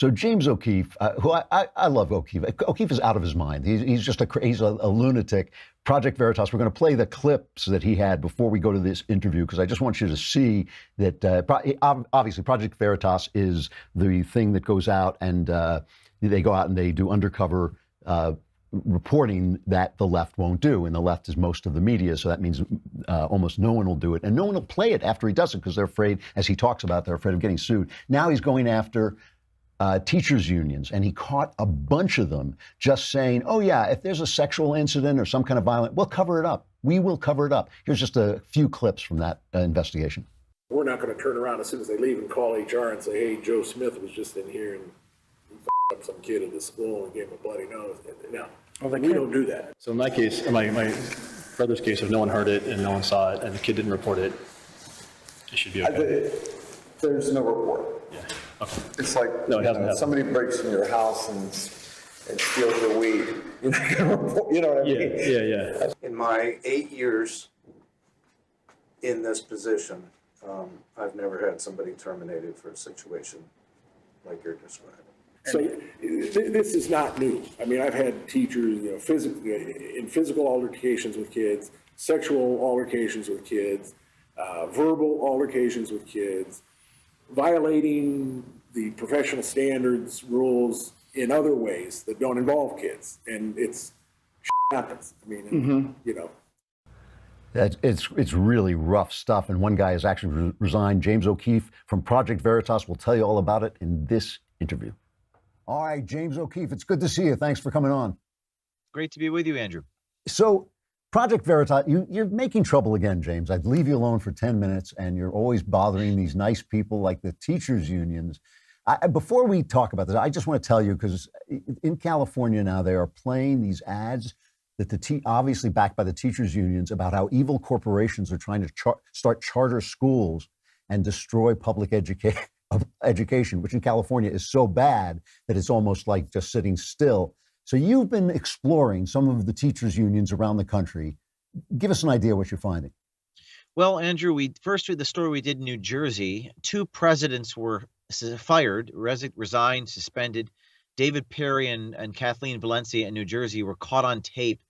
So James O'Keefe, who I love O'Keefe. O'Keefe is out of his mind. He's just he's a lunatic. Project Veritas. We're going to play the clips that he had before we go to this interview because I just want you to see that obviously Project Veritas is the thing that goes out and they go out and they do undercover reporting that the left won't do, and the left is most of the media, so that means almost no one will do it, and no one will play it after he does it because they're afraid, as he talks about, they're afraid of getting sued. Now he's going after teachers unions, and he caught a bunch of them just saying, oh yeah, if there's a sexual incident or some kind of violence, we'll cover it up. We will cover it up. Here's just a few clips from that investigation. We're not going to turn around as soon as they leave and call HR and say, hey, Joe Smith was just in here and he up some kid at the school and gave him a bloody nose. No, we don't do that. So in my case, in my brother's case, if no one heard it and no one saw it and the kid didn't report it, it should be okay. There's no report. Yeah. Okay. It's like no, it hasn't happened. Somebody breaks in your house and steals your weed. You're not going to report. You know what I mean? Yeah. In my 8 years in this position, I've never had somebody terminated for a situation like you're describing. So this is not new. I mean, I've had teachers, physical altercations with kids, sexual altercations with kids, verbal altercations with kids, violating the professional standards rules in other ways that don't involve kids, and it's happens. I mean, It's really rough stuff, and one guy has actually resigned. James O'Keefe from Project Veritas will tell you all about it in this interview. All right, James O'Keefe, it's good to see you. Thanks for coming on. Great to be with you, Andrew. So, Project Veritas, you're making trouble again, James. I'd leave you alone for 10 minutes, and you're always bothering these nice people like the teachers' unions. Before we talk about this, I just want to tell you, because in California now, they are playing these ads that obviously backed by the teachers' unions about how evil corporations are trying to start charter schools and destroy public education, which in California is so bad that it's almost like just sitting still. So you've been exploring some of the teachers' unions around the country. Give us an idea what you're finding. Well, Andrew, first with the story we did in New Jersey, 2 presidents were fired, resigned, suspended. David Perry and Kathleen Valencia in New Jersey were caught on tape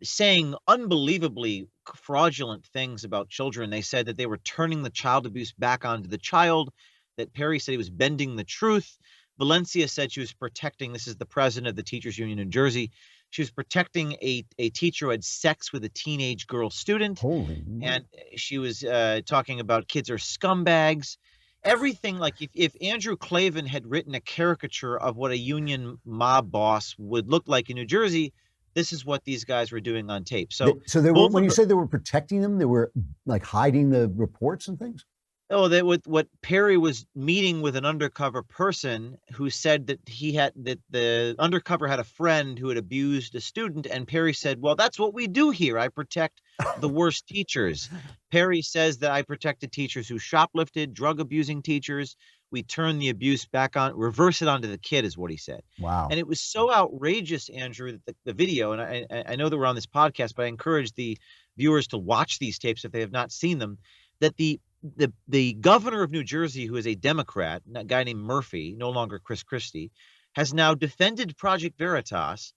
saying unbelievably fraudulent things about children. They said that they were turning the child abuse back onto the child, that Perry said he was bending the truth. Valencia said she was protecting, this is the president of the Teachers Union in New Jersey, she was protecting a teacher who had sex with a teenage girl student. Holy and she was talking about kids are scumbags. Everything, like if Andrew Klavan had written a caricature of what a union mob boss would look like in New Jersey, this is what these guys were doing on tape. So they were, when you say they were protecting them, they were like hiding the reports and things? Oh, what Perry was meeting with an undercover person who said that the undercover had a friend who had abused a student, and Perry said, well, that's what we do here. I protect the worst teachers. Perry says that I protected teachers who shoplifted, drug abusing teachers. We turn the abuse back on, reverse it onto the kid, is what he said. Wow. And it was so outrageous, Andrew, that the video, and I know that we're on this podcast, but I encourage the viewers to watch these tapes if they have not seen them, that the governor of New Jersey, who is a Democrat, a guy named Murphy, no longer Chris Christie, has now defended Project Veritas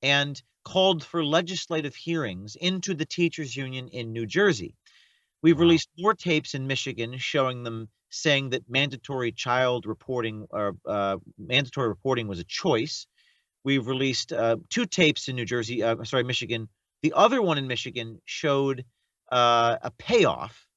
and called for legislative hearings into the teachers union in New Jersey. We've released more tapes in Michigan showing them saying that mandatory child reporting or mandatory reporting was a choice. We've released 2 tapes in Michigan. The other one in Michigan showed a payoff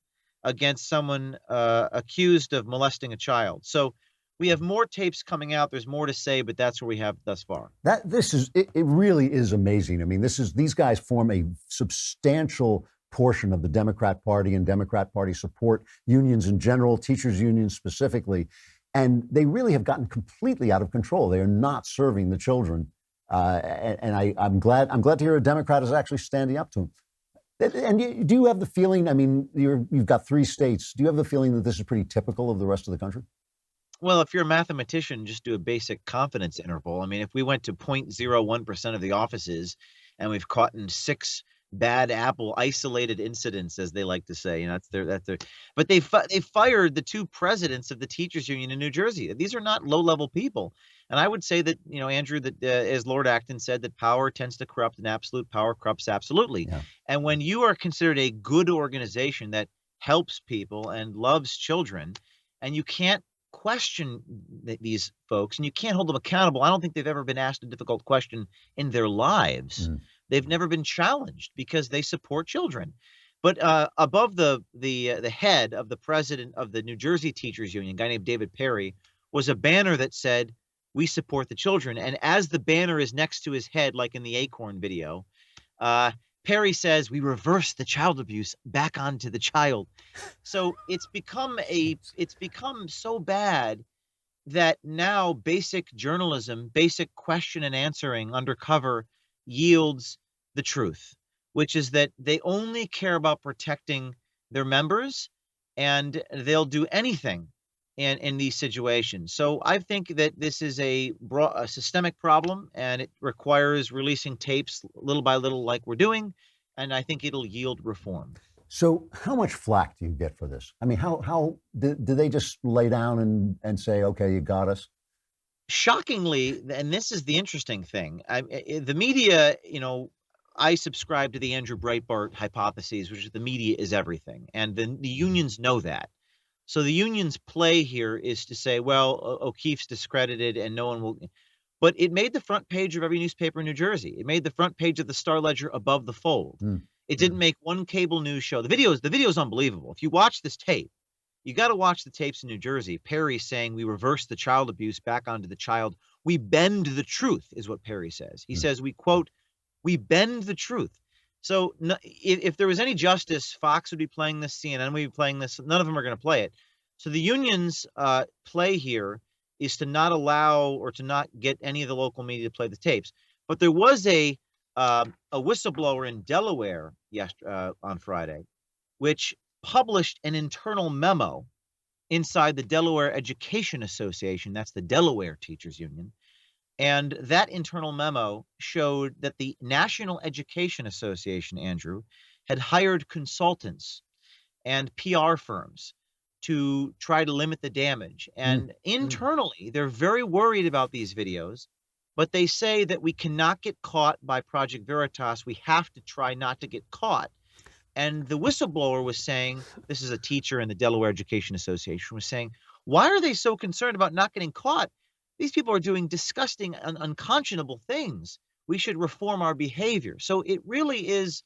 against someone accused of molesting a child. So we have more tapes coming out. There's more to say, but that's where we have thus far. It really is amazing. I mean, these guys form a substantial portion of the Democrat Party, and Democrat Party support unions in general, teachers unions specifically, and they really have gotten completely out of control. They are not serving the children, and I'm glad to hear a Democrat is actually standing up to them. And do you have the feeling? I mean, you've got 3 states. Do you have the feeling that this is pretty typical of the rest of the country? Well, if you're a mathematician, just do a basic confidence interval. I mean, if we went to 0.01% of the offices, and we've caught in 6 bad apple, isolated incidents, as they like to say. That's their. But they fired the two presidents of the teachers union in New Jersey. These are not low-level people. And I would say that, Andrew, that as Lord Acton said, that power tends to corrupt, and absolute power corrupts absolutely. Yeah. And when you are considered a good organization that helps people and loves children, and you can't question these folks and you can't hold them accountable. I don't think they've ever been asked a difficult question in their lives. They've never been challenged because they support children. But above the head of the president of the New Jersey Teachers Union, a guy named David Perry, was a banner that said, "We support the children." And as the banner is next to his head, like in the Acorn video, Perry says, "We reverse the child abuse back onto the child." So it's become so bad that now basic journalism, basic question and answering undercover yields the truth, which is that they only care about protecting their members, and they'll do anything in these situations. So I think that this is a systemic problem, and it requires releasing tapes little by little like we're doing, and I think it'll yield reform. So how much flack do you get for this? I mean, how do they just lay down and say, okay, you got us? Shockingly, and this is the interesting thing, the media, I subscribe to the Andrew Breitbart hypothesis, which is the media is everything, and the unions know that. So the union's play here is to say, well, O'Keefe's discredited and no one will. But it made the front page of every newspaper in New Jersey. It made the front page of the Star Ledger above the fold. It didn't make one cable news show. The video is unbelievable. If you watch this tape, you got to watch the tapes in New Jersey. Perry saying, "We reverse the child abuse back onto the child. We bend the truth," is what Perry says. He says, we quote, "We bend the truth." So if there was any justice, Fox would be playing this, CNN would be playing this. None of them are going to play it. So the union's play here is to not allow or to not get any of the local media to play the tapes. But there was a whistleblower in Delaware on Friday, which published an internal memo inside the Delaware Education Association. That's the Delaware Teachers Union. And that internal memo showed that the National Education Association, Andrew, had hired consultants and PR firms to try to limit the damage. And internally, they're very worried about these videos, but they say that we cannot get caught by Project Veritas. We have to try not to get caught. And the whistleblower was saying, this is a teacher in the Delaware Education Association, was saying, why are they so concerned about not getting caught? These people are doing disgusting and unconscionable things. We should reform our behavior. So it really is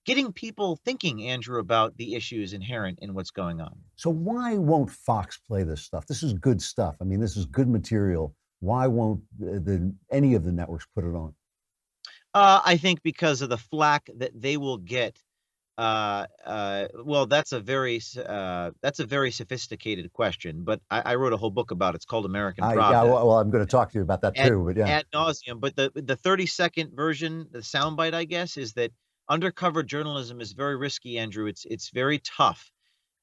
getting people thinking, Andrew, about the issues inherent in what's going on. So why won't Fox play this stuff? This is good stuff. I mean, this is good material. Why won't any of the networks put it on? I think because of the flack that they will get. Well, that's a very sophisticated question, but I wrote a whole book about it. It's called American Problem. Yeah, well, I'm going to talk to you about that too. But yeah, ad nauseum. But the 30-second version, the soundbite, I guess, is that undercover journalism is very risky, Andrew. It's very tough.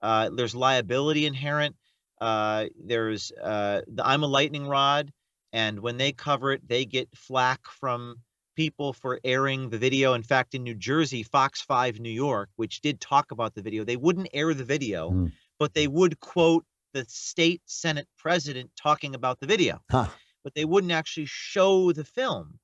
There's liability inherent. There's I'm a lightning rod, and when they cover it, they get flack from people for airing the video. In fact, in New Jersey, Fox 5 New York, which did talk about the video, they wouldn't air the video, but they would quote the state Senate president talking about the video. But they wouldn't actually show the film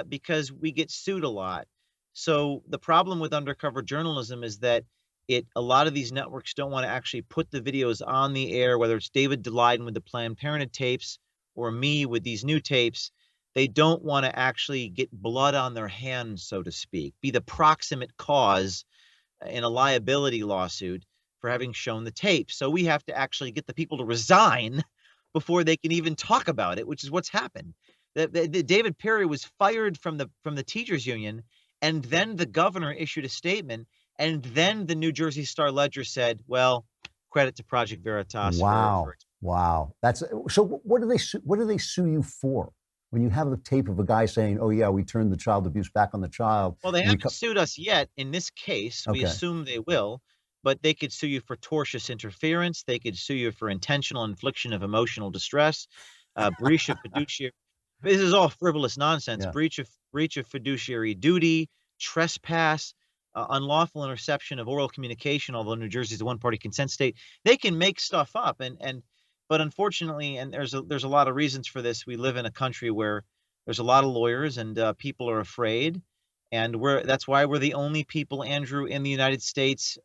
because we get sued a lot. So the problem with undercover journalism is that a lot of these networks don't want to actually put the videos on the air, whether it's David Daleiden with the Planned Parenthood tapes or me with these new tapes. They don't want to actually get blood on their hands, so to speak, be the proximate cause in a liability lawsuit for having shown the tape. So we have to actually get the people to resign before they can even talk about it, which is what's happened. David Perry was fired from the teachers union, and then the governor issued a statement, and then the New Jersey Star Ledger said, well, credit to Project Veritas. Wow. That's so. What do they sue you for? When you have the tape of a guy saying, "Oh yeah, we turned the child abuse back on the child." Well, they haven't sued us yet. In this case, we assume they will, but they could sue you for tortious interference. They could sue you for intentional infliction of emotional distress, breach of fiduciary. This is all frivolous nonsense. Yeah. Breach of fiduciary duty, trespass, unlawful interception of oral communication, although New Jersey is a one-party consent state, they can make stuff up. But unfortunately, and there's a lot of reasons for this. We live in a country where there's a lot of lawyers and people are afraid. And that's why we're the only people, Andrew, in the United States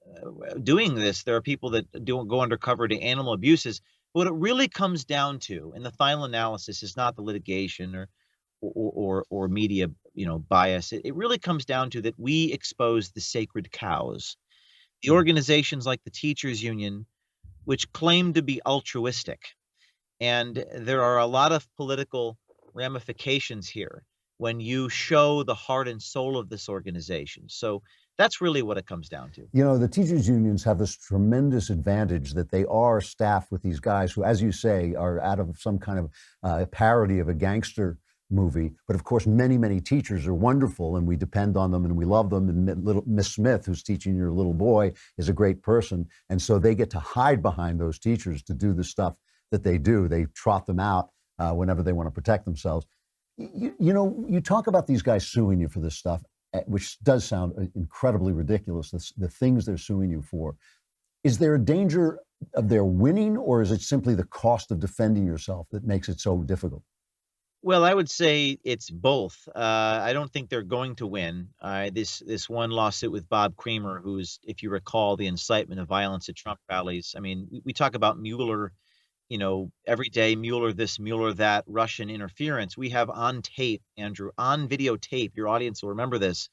doing this. There are people that go undercover to animal abuses. What it really comes down to, in the final analysis, is not the litigation or media, bias. It really comes down to that we expose the sacred cows. The organizations like the Teachers Union, which claim to be altruistic, and there are a lot of political ramifications here when you show the heart and soul of this organization. So that's really what it comes down to. The teachers unions have this tremendous advantage that they are staffed with these guys who, as you say, are out of some kind of parody of a gangster movie. But of course, many, many teachers are wonderful and we depend on them and we love them. And little Miss Smith, who's teaching your little boy, is a great person. And so they get to hide behind those teachers to do the stuff that they do. They trot them out whenever they want to protect themselves. You talk about these guys suing you for this stuff, which does sound incredibly ridiculous, the things they're suing you for. Is there a danger of their winning, or is it simply the cost of defending yourself that makes it so difficult? Well, I would say it's both. I don't think they're going to win. This one lawsuit with Bob Creamer, who's, if you recall, the incitement of violence at Trump rallies. I mean, we talk about Mueller, every day, Mueller this, Mueller that, Russian interference. We have on tape, Andrew, on videotape, your audience will remember this,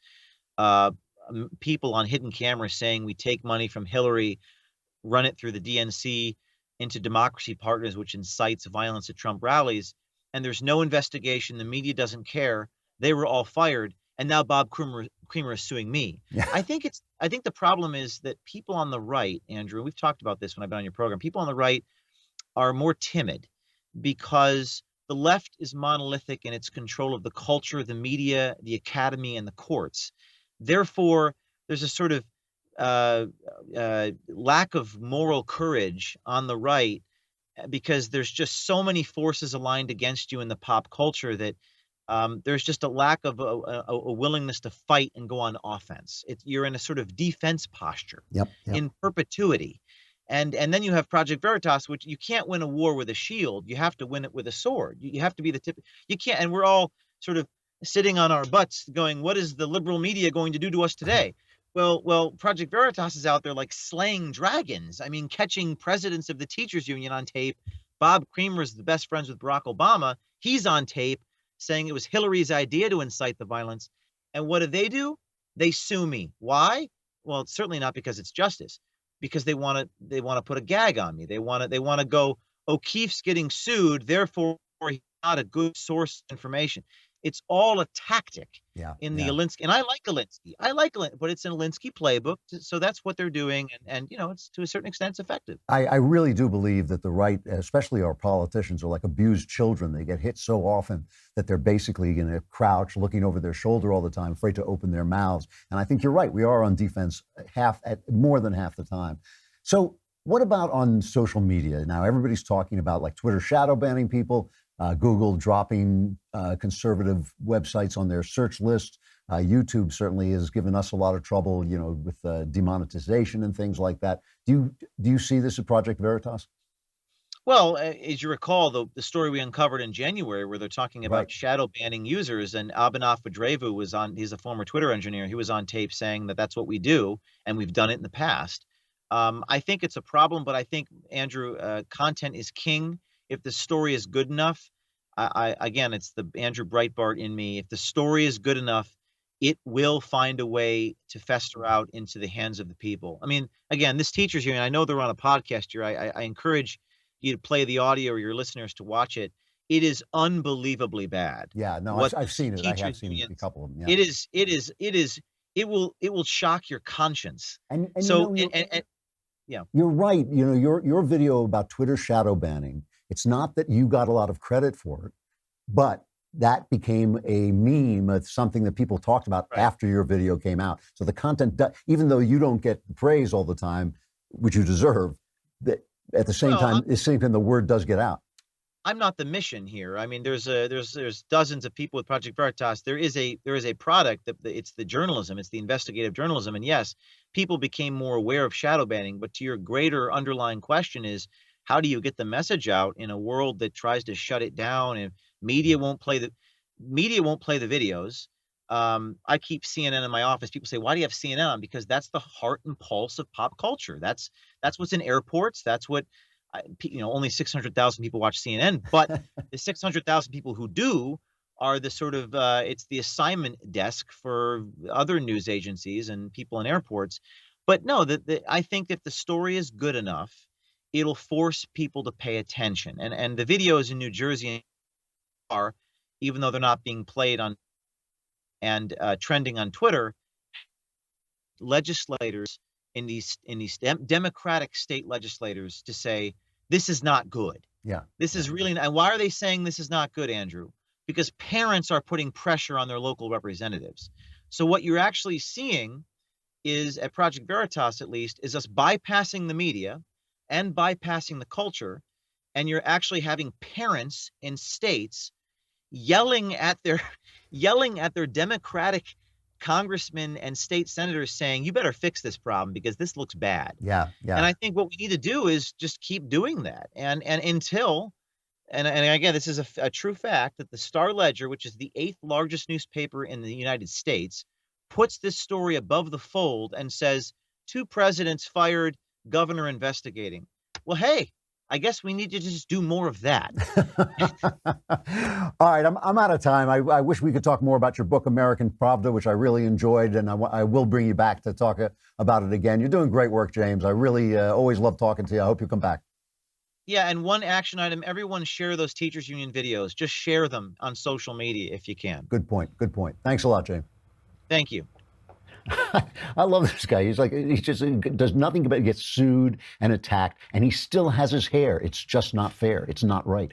people on hidden cameras saying we take money from Hillary, run it through the DNC into Democracy Partners, which incites violence at Trump rallies. And there's no investigation. The media doesn't care. They were all fired. And now Bob Creamer is suing me. Yeah. I think the problem is that people on the right, Andrew, we've talked about this when I've been on your program, people on the right are more timid because the left is monolithic in its control of the culture, the media, the academy, and the courts. Therefore, there's a sort of lack of moral courage on the right because there's just so many forces aligned against you in the pop culture that there's just a lack of a willingness to fight and go on offense. You're in a sort of defense posture in perpetuity. And then you have Project Veritas, which you can't win a war with a shield. You have to win it with a sword. You have to be the tip. You can't. And we're all sort of sitting on our butts going, what is the liberal media going to do to us today? Well, Project Veritas is out there like slaying dragons. I mean, catching presidents of the teachers union on tape. Bob Creamer is the best friends with Barack Obama. He's on tape saying it was Hillary's idea to incite the violence. And what do? They sue me. Why? Well, it's certainly not because it's justice. Because they want to put a gag on me. They want to go, O'Keefe's getting sued, therefore he's not a good source of information. It's all a tactic in the Alinsky. And I like Alinsky, but it's an Alinsky playbook. So that's what they're doing. And it's to a certain extent, it's effective. I really do believe that the right, especially our politicians, are like abused children. They get hit so often that they're basically going to crouch, looking over their shoulder all the time, afraid to open their mouths. And I think you're right. We are on defense more than half the time. So what about on social media? Now, everybody's talking about like Twitter shadow banning people, Google dropping conservative websites on their search list. YouTube certainly has given us a lot of trouble, with demonetization and things like that. Do you see this at Project Veritas? Well, as you recall, the story we uncovered in January where they're talking about shadow banning users, and Abhinav Vadrevu he's a former Twitter engineer. He was on tape saying that that's what we do, and we've done it in the past. I think it's a problem, but I think, Andrew, content is king. If the story is good enough, again, it's the Andrew Breitbart in me. If the story is good enough, it will find a way to fester out into the hands of the people. I mean, again, this teachers union, I know they're on a podcast here. I encourage you to play the audio or your listeners to watch it. It is unbelievably bad. Yeah, no, I've seen it. I have seen a couple of them. Yeah. It will shock your conscience. And so, yeah, you're right. Your video about Twitter shadow banning, it's not that you got a lot of credit for it, but that became a meme. It's something that people talked about after your video came out. So the content, even though you don't get praise all the time, which you deserve, that at the same time, the word does get out. I'm not the mission here. I mean, there's dozens of people with Project Veritas. There is a product that it's the journalism, it's the investigative journalism. And yes, people became more aware of shadow banning. But to your greater underlying question is, how do you get the message out in a world that tries to shut it down and media won't play the videos? I keep CNN in my office. People say, "Why do you have CNN on?" Because that's the heart and pulse of pop culture. That's what's in airports. That's what only 600,000 people watch CNN, but the 600,000 people who do are the sort of it's the assignment desk for other news agencies and people in airports. But no, I think if the story is good enough, it'll force people to pay attention. And the videos in New Jersey are, even though they're not being played on and trending on Twitter, legislators in these Democratic state legislators to say this is not good. Yeah. This is really, and why are they saying this is not good, Andrew? Because parents are putting pressure on their local representatives. So what you're actually seeing is, at Project Veritas at least, is us bypassing the media and bypassing the culture, and you're actually having parents in states yelling at their Democratic congressmen and state senators saying, you better fix this problem because this looks bad. Yeah. Yeah. And I think what we need to do is just keep doing that. And until, and again, this is a true fact that the Star Ledger, which is the 8th largest newspaper in the United States, puts this story above the fold and says, 2 presidents fired, governor investigating. Well, hey, I guess we need to just do more of that. All right, I'm out of time. I wish we could talk more about your book, American Pravda, which I really enjoyed, and I will bring you back to talk about it again. You're doing great work, James. I really always love talking to you. I hope you come back. Yeah, and one action item, everyone share those teachers union videos. Just share them on social media if you can. Good point. Good point. Thanks a lot, James. Thank you. I love this guy. He just does nothing but get sued and attacked, and he still has his hair. It's just not fair. It's not right.